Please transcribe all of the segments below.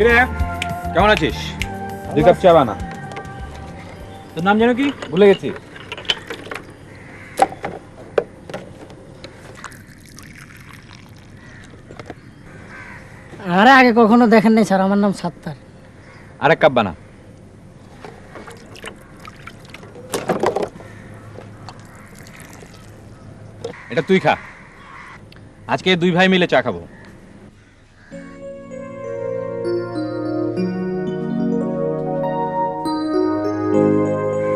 কিরে কেমন আছিস? 2 কাপ চা বানা। তোর নাম জানো কি? ভুলে গেছি। আরে আগে কখনো দেখেন নাই স্যার, আমার নাম সাত্তার। আরেক কাপ বানা। এটা তুই খা। আজকে 2 ভাই মিলে চা খাবো।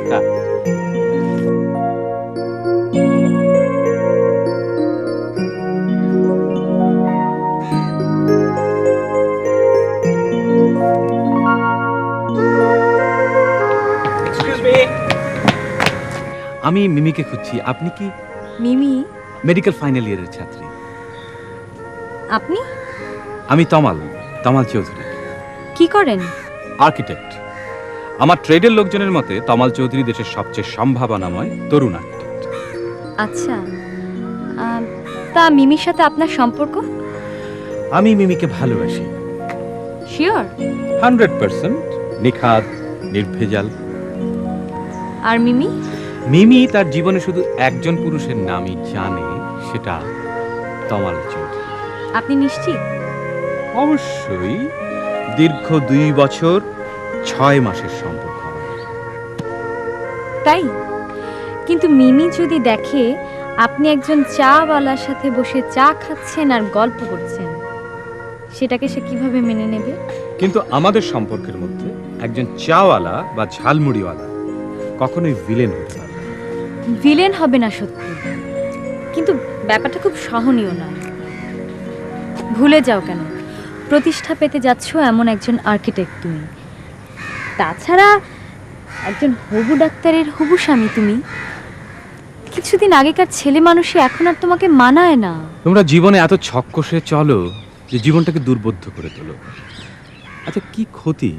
খা। আমি মিমিকে খুঁজছি। আপনি কি? মিমি? মেডিকেল ফাইনাল ইয়ারের ছাত্রী। আপনি? আমি তমাল চৌধুরী। কি করেন? আর্কিটেক্ট। আমার ট্রেডের লোকজনের মতে তমাল চৌধুরী দেশের সবচেয়ে সম্ভাবনাময় তরুণ আর্কিটেক্ট। আচ্ছা, তা মিমির সাথে আপনার সম্পর্ক? আমি মিমিকে ভালোবাসি। শিওর? 100% নিখাত, নির্ভেজাল। আর মিমি? মিমি তার জীবনে শুধু একজন পুরুষের নামই জানে, সেটা তমাল চৌধুরী। আপনি নিশ্চিত? অবশ্যই। দীর্ঘ 2 বছর 6 মাসের সম্পর্ক। তাই? কিন্তু মিমি যদি দেখে আপনি একজন চাওয়ালার সাথে বসে চা খাচ্ছেন আর গল্প করছেন, সেটাকে সে কিভাবে মেনে নেবে? কিন্তু আমাদের সম্পর্কের মধ্যে একজন চাওয়ালা বা ঝালমুড়িওয়ালা কখনোই ভিলেন হতে পারে না। ভিলেন হবে না সত্যি, কিন্তু ব্যাপারটা খুব সহনীয় নয়। ভুলে যাও কেন, প্রতিষ্ঠা পেতে যাচ্ছ এমন একজন আর্কিটেক্ট তুমি। তাছাড়া একজন হবু ডাক্তারের হবু স্বামী তুমি। কিছুদিন আগেকার ছেলে মানুষই এখন আর তোমাকে মানায় না। তোমরা জীবনে এত ছক কষে চলো যে জীবনটাকে দুর্বোধ্য করে তোলো। আচ্ছা, কি ক্ষতি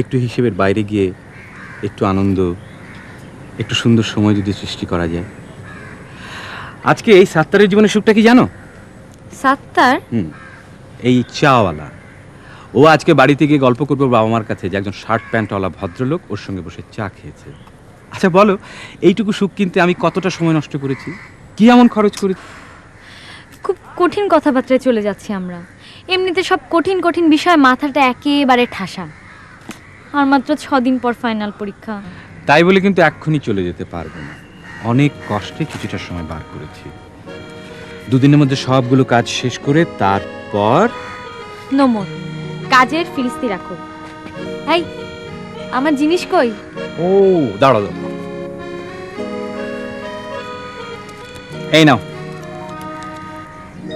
একটু হিসেবের বাইরে গিয়ে একটু আনন্দ, একটু সুন্দর সময় যদি সৃষ্টি করা যায়? আজকে এই সাত্তারের জীবনের সুখটা কি জানো? সাত্তার? এই চাওয়ালা। ও আজকে বাড়িতে গিয়ে গল্প করবো বাবা মার কাছে যে একজন শার্ট প্যান্টওয়ালা ভদ্রলোক ওর সঙ্গে বসে চা খেয়েছে। আচ্ছা বলো, এইটুকু সুখ কিনতে আমি কতটা সময় নষ্ট করেছি, কি এমন খরচ করেছি? খুব কঠিন কথাবার্তায় চলে যাচ্ছি আমরা। এমনিতে সব কঠিন কঠিন বিষয় মাথাটা একেবারে ঠাসা। আর মাত্র 6 দিন পর ফাইনাল পরীক্ষা। তাই বলে কিন্তু এক্ষুনি চলে যেতে পারবো না। অনেক কষ্টে কিছুটা সময় বার করেছি। 2 দিনের মধ্যে সবগুলো কাজ শেষ করে তারপর নমর কাজের ফিরিস্তি রাখো। এই, আমার জিনিস কই? ও দাঁড়াও, এই নাও।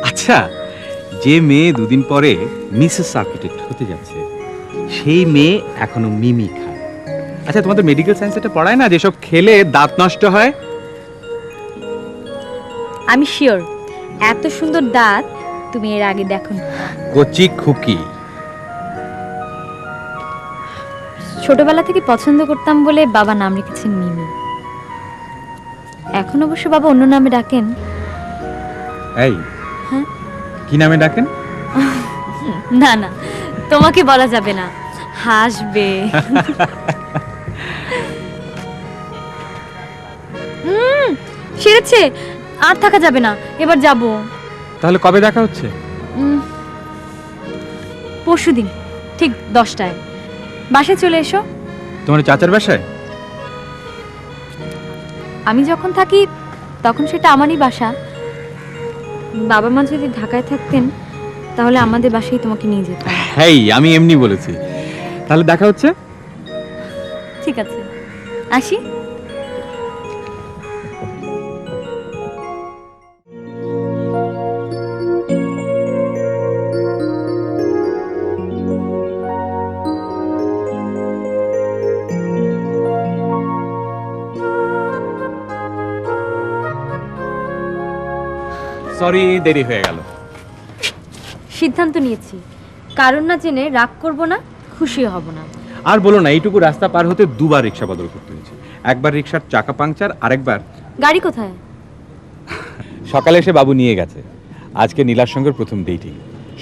আচ্ছা, যে মেয়ে 2 দিন পরে মিসেস আর্কিটেক্ট হতে যাচ্ছে, সেই মেয়ে এখনো মিমি খায়। আচ্ছা, তোমাদের মেডিকেল সায়েন্স এটা পড়ায় না যেসব খেলে দাঁত নষ্ট হয়? আমি শিওর এত সুন্দর দাঁত তুমি এর আগে দেখো না। কচি খুকি। ছোটবেলা থেকে পছন্দ করতাম বলে বাবা নাম রেখেছেন মিমি। এখন অবশ্য বাবা অন্য নামে ডাকেন। এই, হ্যাঁ? কি নামে ডাকেন? না না, তোমাকে বলা যাবে না, হাসবে। সেরেছে, আর থাকা যাবে না, এবার যাব। তাহলে কবে দেখা হচ্ছে? পরশুদিন ঠিক 10টায় বাসায় চলে এসো। তোমার চাচার বাসায়? আমি যখন থাকি তখন সেটা আমারই বাসা। বাবা মা যদি ঢাকায় থাকতেন তাহলে আমাদের বাসায় তোমাকে নিয়ে যেতাম। হেই, আমি এমনি বলেছি। তাহলে দেখা হচ্ছে। ঠিক আছে, আসি। সরি, দেরি হয়ে গেল। সিদ্ধান্ত নিয়েছি, কারণ না জেনে রাগ করব না, খুশিও হব না। আর বলো না, এইটুকু রাস্তা পার হতে 2 বার রিক্সা বদল করতে হয়েছে। একবার রিক্সার চাকা পাংচার, আরেকবার গাড়ি কোথায়? সকালে এসে বাবু নিয়ে গেছে। আজকে নীলার সঙ্গে প্রথম ডেটিং।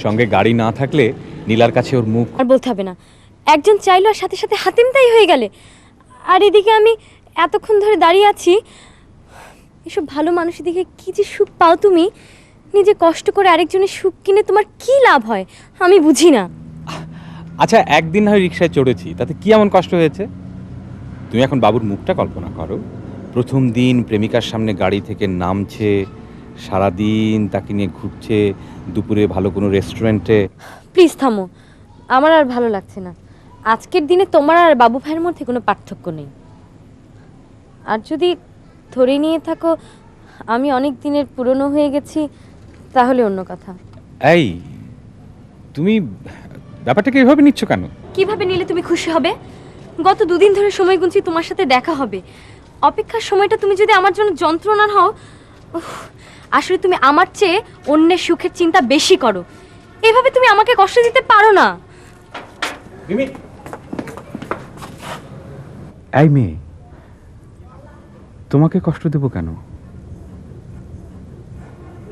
সঙ্গে গাড়ি না থাকলে নীলার কাছে ওর মুখ। আর বলতে হবে না, একজন চাইলো আর সাথে সাথে হাতেমতাই হয়ে গেলে। আর এদিকে আমি এতক্ষণ ধরে দাঁড়িয়ে আছি। এসব ভালো মানুষের দিকে কি যে সুখ পাও তুমি, নিজে কষ্ট করে আরেকজনের সুখ কিনে তোমার কি লাভ হয় আমি বুঝি না। আচ্ছা, একদিন হয় রিক্সায় চড়েছি, তাতে কি এমন কষ্ট হয়েছে? তুমি এখন বাবুর মুখটা কল্পনা করো। প্রথম দিন প্রেমিকার সামনে গাড়ি থেকে নামছে, সারাদিন তাকে নিয়ে ঘুরছে, দুপুরে ভালো কোনো রেস্টুরেন্টে। প্লিজ থামো, আমার আর ভালো লাগছে না। আজকের দিনে তোমার আর বাবু ভাইয়ের মধ্যে কোনো পার্থক্য নেই। আর যদি ধরে নিয়ে থাকো আমি অনেক দিনের পুরনো হয়ে গেছি, তাহলে অন্য কথা। এই, তুমি ব্যাপারটাকে এভাবে নিচ্ছ কেন? কিভাবে নিলে তুমি খুশি হবে? গত দুদিন ধরে সময় গুনছি তোমার সাথে দেখা হবে। অপেক্ষার সময়টা তুমি যদি আমার জন্য যন্ত্রণার হও। উফ, আসলে তুমি আমার চেয়ে অন্যের সুখের চিন্তা বেশি করো। এভাবে তুমি আমাকে কষ্ট দিতে পারো না। এই মেয়ে, তোমাকে কষ্ট দেব কেন?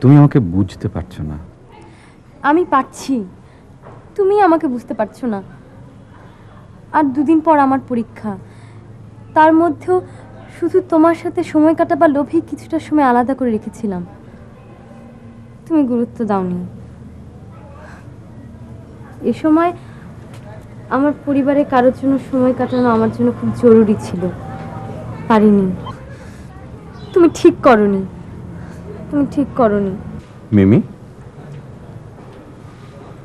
তুমি আমাকে বুঝতে পারছো না। আমি পারছি, তুমি আমাকে বুঝতে পারছো না। আর দুদিন পর আমার পরীক্ষা, তার মধ্যেও শুধু তোমার সাথে সময় কাটাবার লোভে কিছুটা সময় আলাদা করে রেখেছিলাম। তুমি গুরুত্ব দাওনি। এ সময় আমার পরিবারে কারোর জন্য সময় কাটানো আমার জন্য খুব জরুরি ছিল, পারিনি। তুমি ঠিক করনি, তুমি ঠিক করনি। মিমি,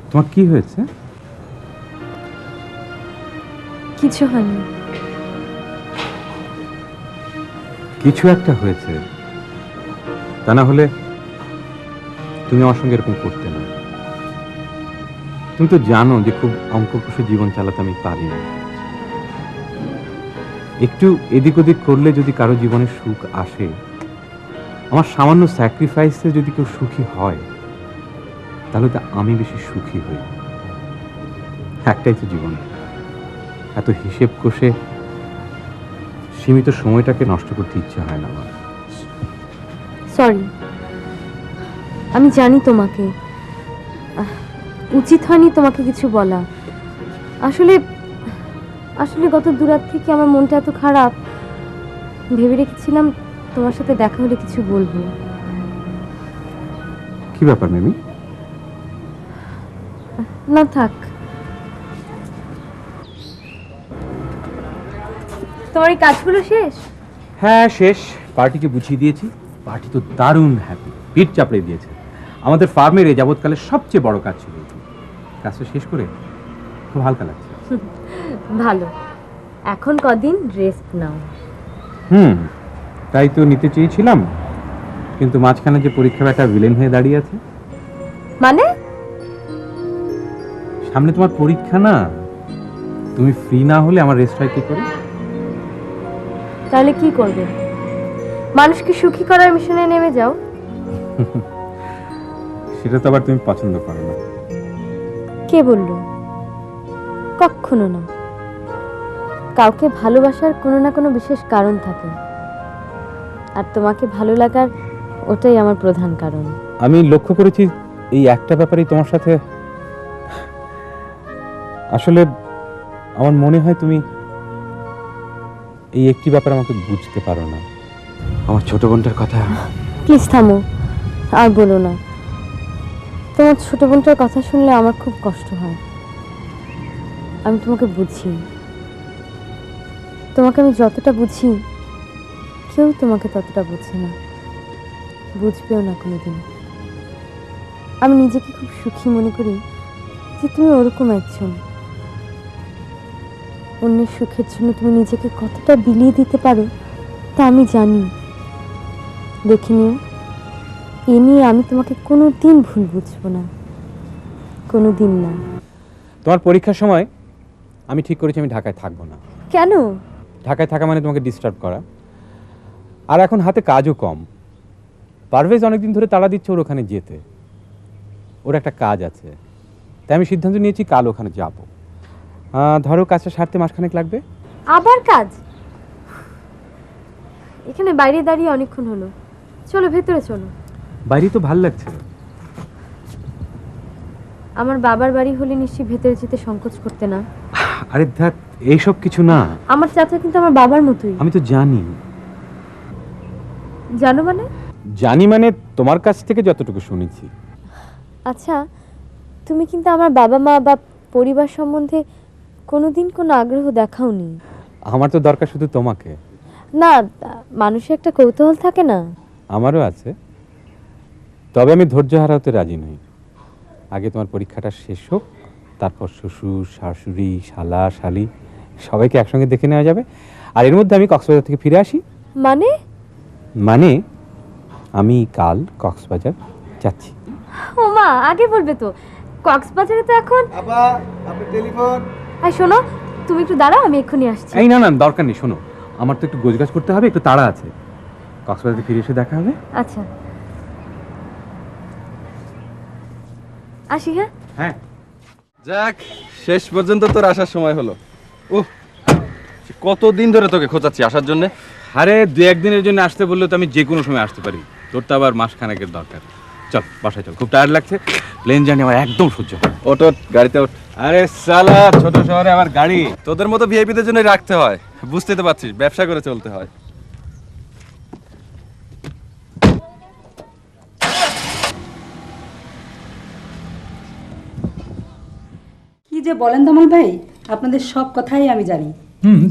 তোমার কি হয়েছে? কিছু হয়নি। কিছু একটা হয়েছে, তা না হলে তুমি আমার সঙ্গে এরকম করতে না। তুমি তো জানো যে খুব অঙ্ক কষে জীবন চালাতে আমি পারি না। একটু এদিক ওদিক করলে যদি কারো জীবনে সুখ আসে, আমার সামান্য স্যাক্রিফাইসে যদি কেউ সুখী হয়, তাহলে তো আমি বেশি সুখী হই। একটাই তো জীবন, এত হিসেব কষে সীমিত সময়টাকে নষ্ট করতে ইচ্ছে হয় না আমার। সরি, আমি জানি তোমাকে উচিত হয়নি তোমাকে কিছু বলা। আসলে আসলে গত দুরাত থেকে আমার মনটা এত খারাপ, ভেবে রেখেছিলাম তোমার সাথে দেখা হলে কিছু বলবো। কি ব্যাপার মিমি? না থাক, তোমার এই কাজগুলো শেষ? হ্যাঁ শেষ, পার্টিকে বুঝিয়ে দিয়েছি। পার্টি তো দারুণ হ্যাপি, পিঠ চাপড়ে দিয়েছে। আমাদের ফার্মের এই যাবৎকালে সবচেয়ে বড় কাজ ছিল। কাজটা শেষ করে খুব হালকা লাগছে। ভালো, এখন কদিন রেস্ট নাও। তাই তো নিতে চেয়েছিলাম, কিন্তু মাঝখানে যে পরীক্ষার একটা ভিলেন হয়ে দাঁড়িয়ে আছে। মানে? সামনে তোমার পরীক্ষা না, তুমি ফ্রি না হলে আমার রেস্ট হয় কি করে? তাহলে কি করবে? মানুষকে সুখী করার মিশনে নেমে যাও। সেটা তো আবার তুমি পছন্দ করো না। কে বলল? কখনো না। কাউকে ভালোবাসার কোনো না কোনো বিশেষ কারণ থাকে, আর তোমাকে ভালো লাগার ওটাই আমার প্রধান কারণ। আমি লক্ষ্য করেছি এই একটা ব্যাপারেই তোমার সাথে, আসলে আমার মনে হয় তুমি এই একটি ব্যাপার আমাকে বুঝতে পারো না। আমার ছোট বোনটার কথা। প্লিজ থামো, আর বলো না। তোমার ছোট বোনটার কথা শুনলে আমার খুব কষ্ট হয়। আমি তোমাকে বুঝি, তোমাকে আমি যতটা বুঝি কেউ তোমাকে ততটা বুঝে না, বুঝবেও না কোনোদিন। আমি নিজেকে খুব সুখী মনে করি যে তুমি ওরকম একজন। অন্যের সুখের জন্য তুমি নিজেকে কতটা বিলিয়ে দিতে পারো তা আমি জানি। দেখে নিও, এ নিয়ে আমি তোমাকে কোনো দিন ভুল বুঝবো না, কোনো দিন না। তোমার পরীক্ষার সময় আমি ঠিক করেছি আমি ঢাকায় থাকবো না। কেন? ঢাকায় থাকা মানে তোমাকে ডিস্টার্ব করা, আর এখন হাতে কাজও কম। পারভেজ অনেকদিন ধরে তাড়া দিচ্ছে ওর ওখানে যেতে, ওর একটা কাজ আছে। তাই আমি সিদ্ধান্ত নিয়েছি কাল ওখানে যাব। ধরো কাজটা সারতে মাসখানেক লাগবে। আবার কাজ? এখানে বাইরে দাঁড়িয়ে অনেকক্ষণ হলো, চলো ভেতরে চলো। বাইরে তো ভাল লাগছে। আমার বাবার বাড়ি হলে নিশ্চয়ই ভেতরে যেতে সংকোচ করতে না। আরে দেখ, এইসব কিছু না। আমার চাচা কিন্তু আমার বাবার মতোই। আমি তো জানি। জানো মানে? জানি মানে তোমার কাছ থেকে যতটুকু শুনেছি। আচ্ছা, তুমি কিন্তু আমার বাবা মা বা পরিবার সম্বন্ধে কোনোদিন কোনো আগ্রহ দেখাওনি। আমার তো দরকার শুধু তোমাকে। না, মানুষের একটা কৌতূহল থাকে না? আমারও আছে, তবে আমি ধৈর্য হারাতে রাজি নই। আগে তোমার পরীক্ষাটা শেষ হোক, তারপর শ্বশুর শাশুড়ি শালা শালি সবাইকে একসঙ্গে দেখে নেওয়া যাবে। আর এর মধ্যে আমি কক্সবাজার থেকে ফিরে আসি। মানে? মানে আমি কাল কক্সবাজার যাচ্ছি। ও মা, আগে বলবে তো। কক্সবাজারে তো এখন। আপা, আপনার টেলিফোন। আর শোনো, তুমি একটু দাঁড়াও, আমি এক্ষুনি আসছি। এই না না, দরকার নেই। শোনো, আমার তো একটু গোছগাছ করতে হবে, একটু তাড়া আছে। কক্সবাজার ফিরে এসে দেখা হবে। আচ্ছা, আসি। হ্যাঁ হ্যাঁ। যাক, শেষ পর্যন্ত তোর আসার সময় হলো। কতদিন ধরে তোকে খোঁজাচ্ছি আসার জন্য। আরে 2-1 দিনের জন্য আসতে বললে তো আমি যে কোনো সময় আসতে পারি। তোর তো আবার মাসখানেকের দরকার। চল বাসায় চল, খুব টায়ার্ড লাগছে। প্লেন জার্নি আমার একদম সহ্য হয় না। ওট গাড়িতে ওঠ। আরে সালা, ছোট শহরে আবার গাড়ি। তোদের মতো ভিআইপিদের জন্য রাখতে হয়, বুঝতে তো পারছিস, ব্যবসা করে চলতে হয়। কি যে বলেন তমাল ভাই, আপনাদের সব কথাই আমি জানি।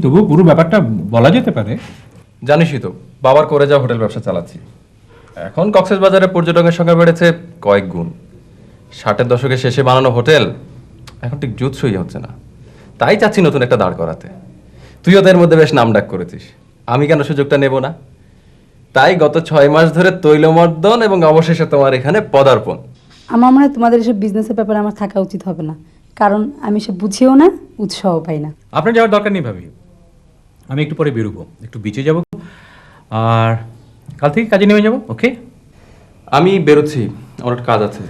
তবু পুরো ব্যাপারটা বলা যেতে পারে। জানিসই তো, বাবার করে যাওয়া হোটেল ব্যবসা চালাচ্ছি। এখন কক্সবাজারে পর্যটকের সংখ্যা বেড়েছে কয়েক গুণ। 60-এর দশকের শেষে বানানো হোটেল এখন ঠিক জুতসই হচ্ছে না। তাই চাচ্ছি নতুন একটা দাঁড় করাতে। তুই ওদের মধ্যে বেশ নাম ডাক করেছিস, আমি কেন সুযোগটা নেব না? তাই গত 6 মাস ধরে তৈলমর্দন এবং অবশেষে তোমার এখানে পদার্পণ। আমার মনে হয় তোমাদের এসব বিজনেসের ব্যাপারে আমার থাকা উচিত হবে না, কারণ আমি সে বুঝিও না, উৎসাহ পাই না। আপনার যাওয়ার দরকার নেই ভাবি, আমি একটু পরে বেরোবো, একটু বিচে যাব, আর কাল থেকে কাজে নেমে যাবো। ওকে, আমি বেরোচ্ছি, আমার একটা কাজ আছে।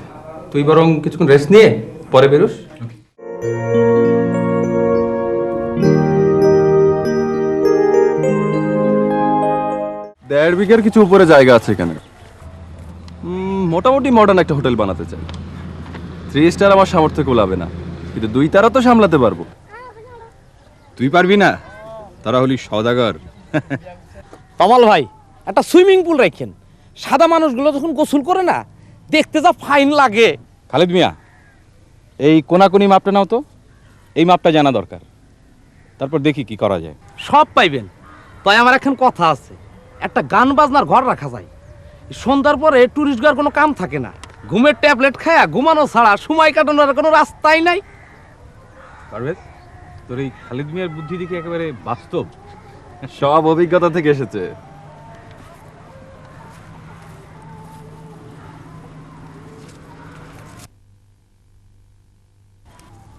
তুই বরং কিছুক্ষণ রেস্ট নিয়ে পরে বেরোস। দেড় বিঘের কিছু উপরে জায়গা আছে এখানে। মোটামুটি মডার্ন একটা হোটেল বানাতে চাই। 3 স্টার আমার সামর্থ্য কুলাবে না, কিন্তু 2 তারা তো সামলাতে পারবো। তুই পারবি না? তারা হলি সওদাগর। কামাল ভাই, একটা সুইমিং পুল রাখেন। সাদা মানুষগুলো যখন গোসল করে না, দেখতে যা ফাইন লাগে। খালেদ মিয়া, এই কোনাকুনি মাপটা নাও তো। এই মাপটা জানা দরকার, তারপর দেখি কি করা যায়। সব পাইবেন। তাই আমার এখন কথা আছে, একটা গান বাজনার ঘর রাখা যায়। সন্ধ্যার পরে টুরিস্টগার কোনো কাম থাকে না, ঘুমের ট্যাবলেট খায়া ঘুমানো ছাড়া সময় কাটানোর কোনো রাস্তাই নাই। পারভেজ, তোর এই খালিদ মিয়ার বুদ্ধি দেখি একেবারে বাস্তব। সব অভিজ্ঞতা থেকে এসেছে।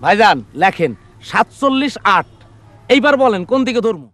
ভাইজান লেখেন 47-8। এইবার বলেন কোন দিকে ধরবো?